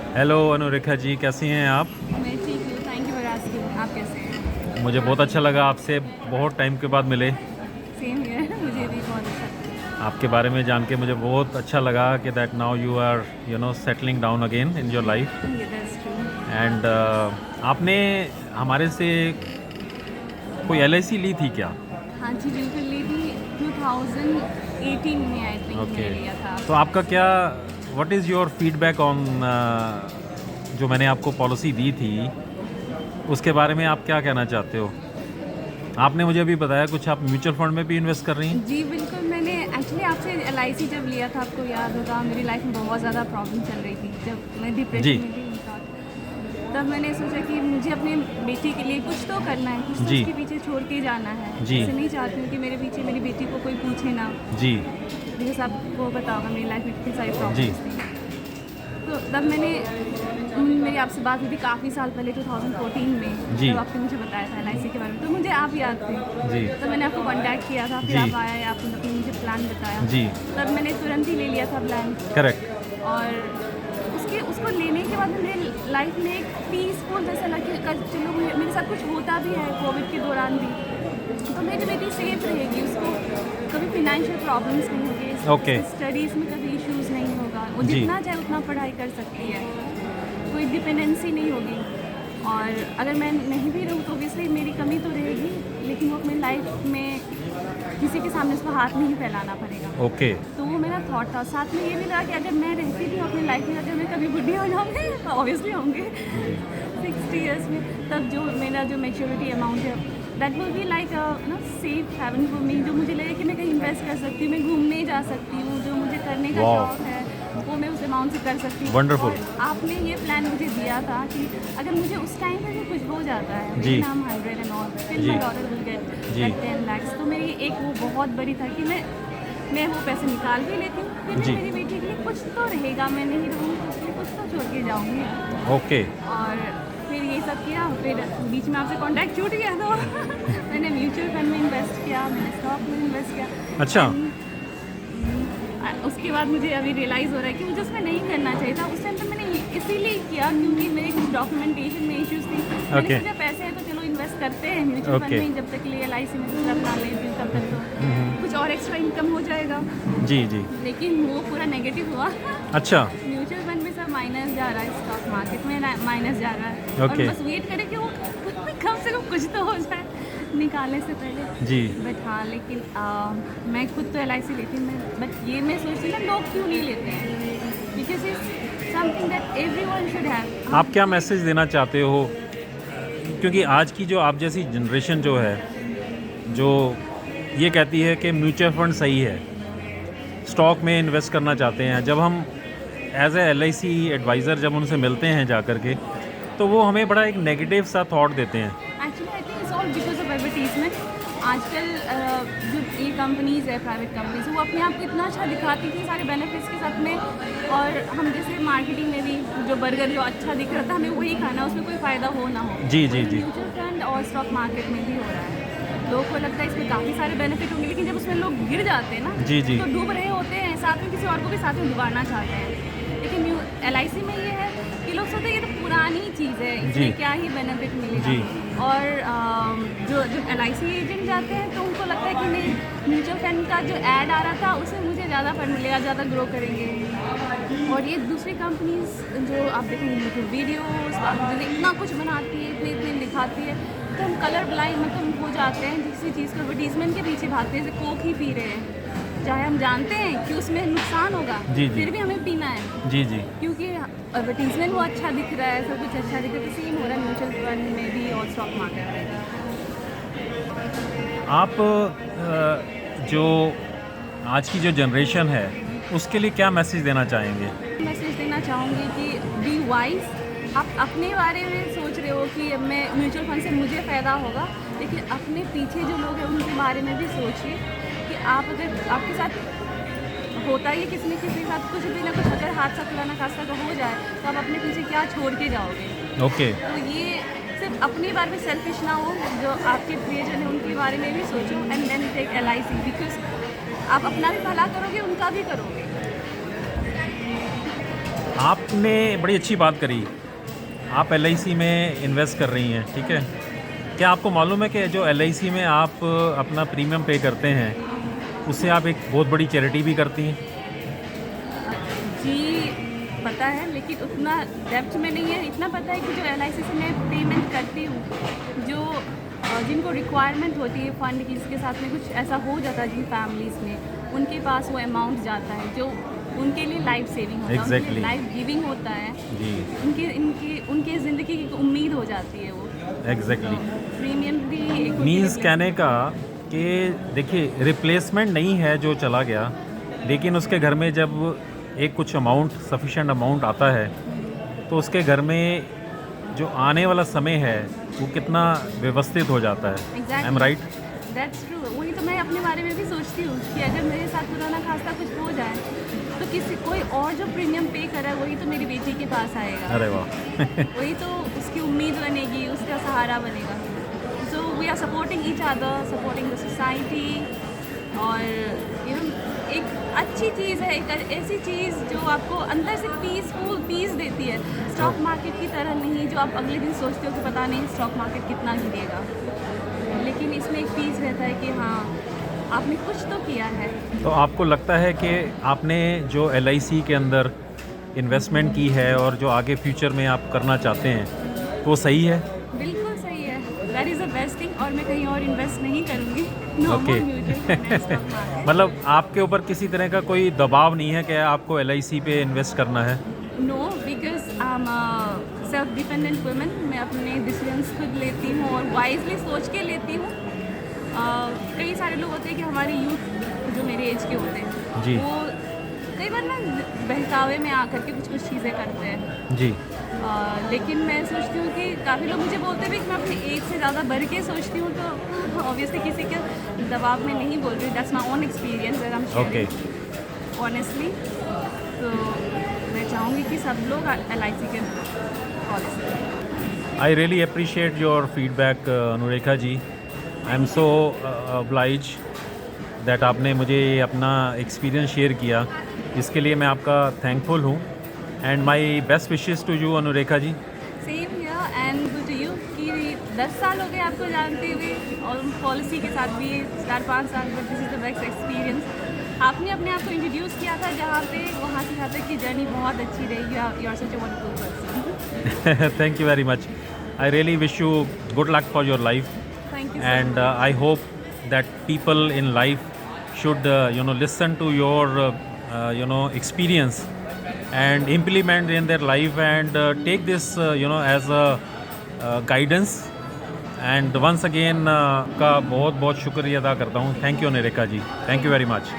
Hello अनुरेखा जी, कैसी हैं आप? मैं ठीक हूँ, थैंक यू फॉर आस्किंग। आप कैसे हैं? मुझे बहुत अच्छा लगा आपसे बहुत टाइम के बाद मिले। सेम हियर मुझे भी बहुत अच्छा लगा। आपके बारे में जान के मुझे बहुत अच्छा लगा कि that now you are settling down again in your life. Yeah that's true. And आपने हमारे से कोई एलआईसी ली थी क्या? हाँ जी, बिल्कुल ली थी। 2018 में आई थिंक ओके। मैंने लिया था। तो आपका क्या, what is your feedback on जो मैंने आपको पॉलिसी दी थी, उसके बारे में आप क्या कहना चाहते हो? आपने मुझे अभी बताया कुछ आप म्यूचुअल फंड में भी इन्वेस्ट कर रही हैं। जी बिल्कुल, मैंने एक्चुअली आपसे LIC जब लिया था, आपको याद होगा, मेरी लाइफ में बहुत ज़्यादा प्रॉब्लम चल रही थी, जब मैं जी। डिप्रेशन में थी इनफैक्ट। तब मैंने सोचा कि मुझे अपने बेटी के लिए कुछ तो करना है, कुछ तो जी। उसके पीछे छोड़ के जाना है। जी। ऐसे नहीं चाहती हूँ कि मेरे पीछे मेरी बेटी को कोई पूछे ना, जी। बिकॉज आपको पता होगा मेरी लाइफ में कितनी सारी जी। प्रॉब्लम्स थी। तो तब मैंने मेरी आपसे बात हुई थी काफ़ी साल पहले 2014 में, जी। जब आपने मुझे बताया था LIC के बारे में, तो मुझे आप याद थे। जी। तो मैंने आपको कांटेक्ट किया था, फिर जी। आप आए, आपने अपनी मुझे प्लान बताया। जी। तब मैंने तुरंत ही ले लिया था प्लान। करेक्ट। और उसको लेने के बाद मेरी लाइफ में एक पीसफुल जैसा लगे, चलो मेरे साथ कुछ होता भी है कोविड के दौरान भी, तो मेरी बेटी सेफ रहेगी, उसको कभी फिनेंशियल प्रॉब्लम्स नहीं होगी, Okay. स्टडीज़ में कभी इश्यूज़ नहीं होगा, वो जी। जितना चाहे उतना पढ़ाई कर सकती है, कोई डिपेंडेंसी नहीं होगी। और अगर मैं नहीं भी रहूँ तो ऑब्वियसली मेरी कमी तो रहेगी, लेकिन वो अपनी लाइफ में किसी के सामने उसको हाथ नहीं फैलाना पड़ेगा। ओके। तो वो मेरा थॉट था। साथ में ये भी था कि अगर मैं रहती भी हूँ अपनी लाइफ में, अगर मैं कभी बुढ़ी हो जाऊँगी तो ऑब्वियसली होंगे 60 इयर्स में, तब जो मेरा जो मैच्योरिटी अमाउंट है, that will be like safe haven for me, जो मुझे लगे कि मैं कहीं इन्वेस्ट कर सकती हूँ, मैं घूमने जा सकती हूँ, जो मुझे करने का Wow. शौक है वो मैं उस अमाउंट से कर सकती हूँ। Wonderful. और आपने ये प्लान मुझे दिया था कि अगर मुझे उस टाइम पे भी कुछ हो जाता है, जी। नाम 100 एंड ऑल, फिर जी। माई डॉटर विल गेट जी। 10 lakhs, तो मेरी एक वो बहुत बड़ी था कि मैं वो पैसे निकाल भी लेती हूँ, फिर जी। मेरी बेटी के लिए कुछ तो रहेगा, मैं नहीं रहूँगी तो उसके लिए कुछ तो छोड़ के जाऊँगी। ओके। और फिर ये सब किया, फिर बीच में आपसे कांटेक्ट छूट गया तो मैंने म्यूचुअल फंड में इन्वेस्ट किया, मैंने स्टॉक में इन्वेस्ट किया। अच्छा। उसके बाद मुझे अभी रियलाइज़ हो रहा है कि मुझे उसमें नहीं करना चाहिए था। उस टाइम पर मैंने इसीलिए किया क्योंकि मेरे कुछ डॉक्यूमेंटेशन में इश्यूज़ थी। मैंने Okay. सोचा पैसे हैं तो चलो इन्वेस्ट करते हैं म्यूचुअल फंड Okay. में, जब तक के लिए LIC में दूसरा प्लान लेती हूँ तब तक तो कुछ और एक्स्ट्रा इनकम हो जाएगा। जी। जी। लेकिन वो पूरा नेगेटिव हुआ। अच्छा। म्यूचुअल फंड में सब माइनस जा रहा है, स्टॉक मार्केट में माइनस जा रहा है। Okay. और बस वेट करें कि वो कम से कम कुछ तो हो जाए निकालने से पहले। जी। बट हाँ, लेकिन मैं खुद तो LIC लेती हूँ, बट ये मैं सोचती हूँ ना, लोग क्यों नहीं लेते हैं, because it's something that everyone should have. आप क्या मैसेज देना चाहते हो? क्योंकि आज की जो आप जैसी जनरेशन जो है, जो ये कहती है कि म्यूचुअल फंड सही है, स्टॉक में इन्वेस्ट करना चाहते हैं, जब हम एज ए LIC एडवाइज़र जब उनसे मिलते हैं जा कर के, तो वो हमें बड़ा एक नेगेटिव सा थॉट देते हैं। Actually I think it's all because of advertisement. आजकल जो ये कंपनीज़ है, प्राइवेट कंपनीज, वो अपने आप को इतना अच्छा दिखाती थी सारे बेनिफिट्स के साथ में, और हम जैसे मार्केटिंग में भी जो बर्गर जो अच्छा दिख रहा था हमें वही खाना, उसमें कोई फ़ायदा हो ना हो। जी। जी। जी। म्यूचुअल फंड और स्टॉक मार्केट में भी हो रहा है। लोगों को लगता है इसमें काफ़ी सारे बेनिफिट होंगे, लेकिन जब उसमें लोग गिर जाते हैं ना, जी। जी। तो डूब रहे होते हैं, साथ में किसी और को भी साथ में डुबाना चाहते हैं। लेकिन LIC में ये है कि लोग सोचते हैं ये तो पुरानी चीज़ है, जी। इसमें क्या ही बेनिफिट मिलेगा। जी। और जो LIC एजेंट जाते हैं तो उनको लगता है कि नहीं, म्यूचुअल फंड का जो ऐड आ रहा था उससे मुझे ज़्यादा फंड मिलेगा, ज़्यादा ग्रो करेंगे। और ये दूसरी कंपनीज जो आप देखेंगे यूट्यूब वीडियोस इतना कुछ बनाती है, इतने दिखाती है, तो हम कलर ब्लाइंड मतलब हो जाते हैं, किसी चीज़ को एडवर्टीजमेंट के पीछे भागते हैं। जैसे कोक ही पी रहे हैं, चाहे हम जानते हैं कि उसमें नुकसान होगा, जी। जी। फिर भी हमें पीना है जी। जी। क्योंकि एडवर्टीजमेंट वो अच्छा दिख रहा है, सब कुछ अच्छा दिख रहा है। तो सेम हो रहा है म्यूचुअल फंड में भी और स्टॉक मार्केट में भी। आप जो आज की जो जनरेशन है उसके लिए क्या मैसेज देना चाहेंगे? मैसेज देना चाहूँगी कि बी वाइज। आप अपने बारे में सोच रहे हो कि मैं म्यूचुअल फंड से मुझे फ़ायदा होगा, लेकिन अपने पीछे जो लोग हैं उनके बारे में भी सोचिए कि आप अगर आपके साथ होता ही है किसी न किसी के साथ कुछ भी ना कुछ, अगर हादसा खुलाना खासा का हो जाए तो आप अपने पीछे क्या छोड़ के जाओगे। ओके। तो ये सिर्फ अपने बारे में सेल्फिश ना हो, जो आपके प्रियजन है उनके बारे में भी सोचो, and then take LIC, because आप अपना भी भला करोगे, उनका भी करोगे। आपने बड़ी अच्छी बात करी, आप LIC में इन्वेस्ट कर रही हैं, ठीक है। क्या आपको मालूम है कि जो LIC में आप अपना प्रीमियम पे करते हैं उससे आप एक बहुत बड़ी चैरिटी भी करती हैं? जी पता है, लेकिन उतना डेप्थ में नहीं है। इतना पता है कि जो LIC से मैं पेमेंट करती हूँ, जो जिनको रिक्वायरमेंट होती है फंड की, इसके साथ में कुछ ऐसा हो जाता है जिन फैमिलीज़ में, उनके पास वो अमाउंट जाता है जो उनके लिए लाइफ सेविंग होता है, उनके Exactly. लिए लाइफ गिविंग होता है। जी, उनके ज़िंदगी की एक उम्मीद हो जाती है वो। एग्जैक्टली। प्रीमियम भी एक मीन्स कहने का कि देखिए, रिप्लेसमेंट नहीं है जो चला गया, लेकिन उसके घर में जब एक कुछ अमाउंट, सफिशेंट अमाउंट आता है, तो उसके घर में जो आने वाला समय है वो कितना व्यवस्थित हो जाता है। I am right? That's true. वही तो मैं अपने बारे में भी सोचती हूँ कि अगर मेरे साथ खुदा ना खास्ता कुछ हो जाए तो कोई और जो प्रीमियम पे करा है वही तो मेरी बेटी के पास आएगा। अरे वाह। वही तो उसकी उम्मीद बनेगी, उसका सहारा बनेगा। So we are supporting each other, supporting the society. और एक अच्छी चीज़ है, एक ऐसी चीज़ जो आपको अंदर से पीस देती है। स्टॉक मार्केट की तरह नहीं जो आप अगले दिन सोचते हो कि पता नहीं स्टॉक मार्केट कितना गिरेगा, लेकिन इसमें एक पीस रहता है कि हाँ आपने कुछ तो किया है। तो आपको लगता है कि आपने जो LIC के अंदर इन्वेस्टमेंट की है और जो आगे फ्यूचर में आप करना चाहते हैं वो सही है? बिल्कुल सही है, that is the best thing. और मैं कहीं और इन्वेस्ट नहीं करूँगी। No Okay. More mutual fund and stock market. मतलब आपके ऊपर किसी तरह का कोई दबाव नहीं है कि आपको LIC पे इन्वेस्ट करना है? No, because I am self dependent women. मैं अपने डिसीजंस खुद लेती हूँ और वाइजली सोच के लेती हूँ। कई सारे लोग होते हैं कि हमारे यूथ जो मेरे एज के होते हैं जी। वो कई बार ना बहकावे में आकर के कुछ चीज़ें करते हैं। जी। लेकिन मैं सोचती हूँ कि काफ़ी लोग मुझे बोलते भी कि मैं अपनी एज से ज़्यादा बढ़ के सोचती हूँ, तो ऑब्वियसली किसी के दबाव में नहीं बोल रही। That's my own experience that I am okay. Sharing honestly. तो मैं चाहूँगी कि सब लोग LIC के policy. I really appreciate your feedback Anurekha ji. I am so obliged that आपने मुझे ये अपना एक्सपीरियंस शेयर किया, इसके लिए मैं आपका थैंकफुल हूँ। And my best wishes to you Anurekha ji. Same here and good to you कि 10 साल हो गए आपको जानते हुए और पॉलिसी के साथ भी 4-5 साल, but this is the best experience. आपने अपने आप को इंट्रोड्यूस किया था जहाँ पे वहाँ से यहाँ तक की जर्नी बहुत अच्छी रही। You are such a wonderful person. Thank you very much. I really wish you good luck for your life. Thank you. And I hope that people in life should listen to your experience and implement in their life and take this as a guidance. And once again का बहुत बहुत शुक्रिया अदा करता हूँ। Thank you Anurekha ji, thank you very much.